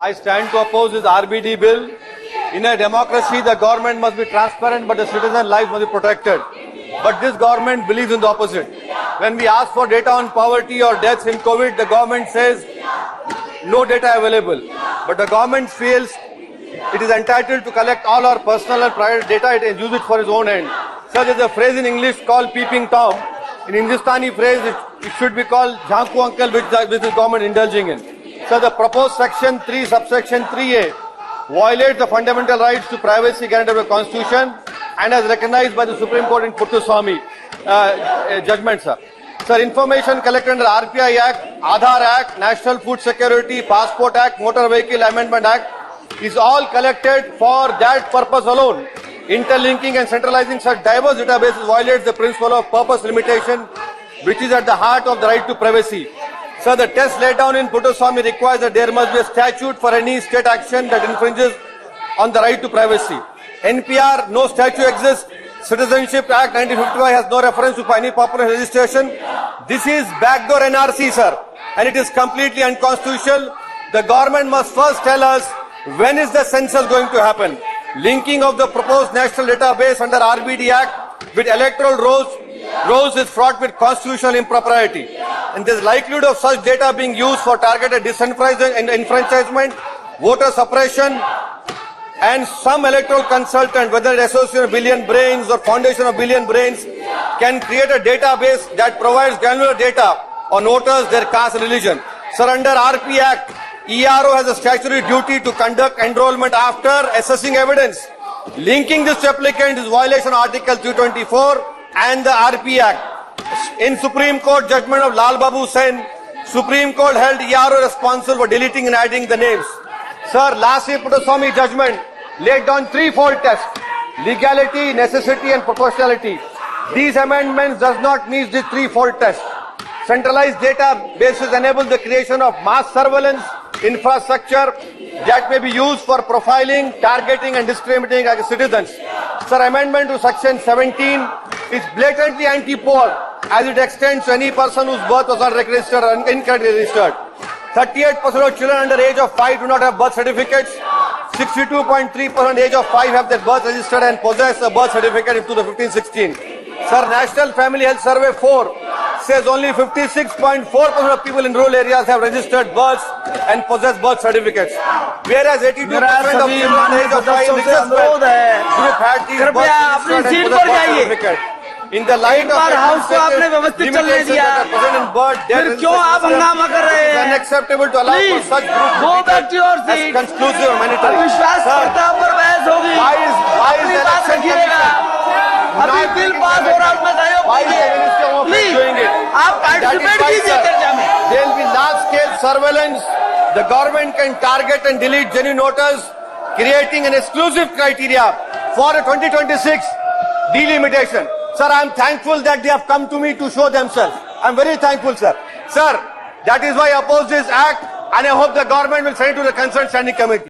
I stand to oppose this RBD bill. In a democracy, the government must be transparent, but the citizen life must be protected. But this government believes in the opposite. When we ask for data on poverty or deaths in COVID, the government says no data available. But the government feels it is entitled to collect all our personal and private data and use it for its own end. So there is a phrase in English called peeping Tom. In Hindustani phrase, it should be called Jhanku uncle, which the government indulging in. So the proposed section 3, subsection 3A violates the fundamental rights to privacy guaranteed by the Constitution and as recognized by the Supreme Court in Puttaswamy judgment, sir. Sir, information collected under RPI Act, Aadhaar Act, National Food Security, Passport Act, Motor Vehicle Amendment Act is all collected for that purpose alone. Interlinking and centralizing such diverse databases violates the principle of purpose limitation, which is at the heart of the right to privacy. So the test laid down in Puttaswamy requires that there must be a statute for any state action that infringes on the right to privacy. NPR, no statute exists. Citizenship Act 1955 has no reference to any popular registration. This is backdoor NRC, sir, and it is completely unconstitutional. The government must first tell us when is the census going to happen. Linking of the proposed national database under RBD Act with electoral rolls is fraught with constitutional impropriety. And there is likelihood of such data being used for targeted disenfranchisement, voter suppression, and some electoral consultant, whether the Association of Billion Brains or Foundation of Billion Brains, can create a database that provides granular data on voters, their caste and religion. Sir, under RP Act, ERO has a statutory duty to conduct enrollment after assessing evidence. Linking this to applicant is violation of Article 324 and the RP Act. In Supreme Court judgment of Lal Babu Sen, Supreme Court held ERO responsible for deleting and adding the names. Sir, lastly, Puttaswamy judgment laid down threefold tests: legality, necessity and proportionality. These amendments does not meet this threefold test. Centralized databases enable the creation of mass surveillance infrastructure that may be used for profiling, targeting and discriminating against citizens. Sir, amendment to section 17 is blatantly anti-poor as it extends to any person whose birth was not registered or incorrectly registered. 38% of children under age of 5 do not have birth certificates. 62.3% age of 5 have their birth registered and possess a birth certificate in 2015-16. Sir, National Family Health Survey 4 says only 56.4% of people in rural areas have registered births and possess birth certificates. Whereas 82% of children under age of 5 group had these birth registered and possess birth certificate. In the light of limitations that are present in birth, death registration, it is unacceptable to allow for such groups as conclusive or mandatory. Why is the election commission अभी bill pass हो रहा है, मैं सहयोग कीजिए, doing it? आप participate कीजिए चर्चा में. There will be large-scale surveillance. The government can target and delete genuine voters, creating an exclusive criteria for a 2026 delimitation. Sir, I am thankful that they have come to me to show themselves. I am very thankful, sir. Sir, that is why I oppose this act, and I hope the government will send it to the concerned standing committee.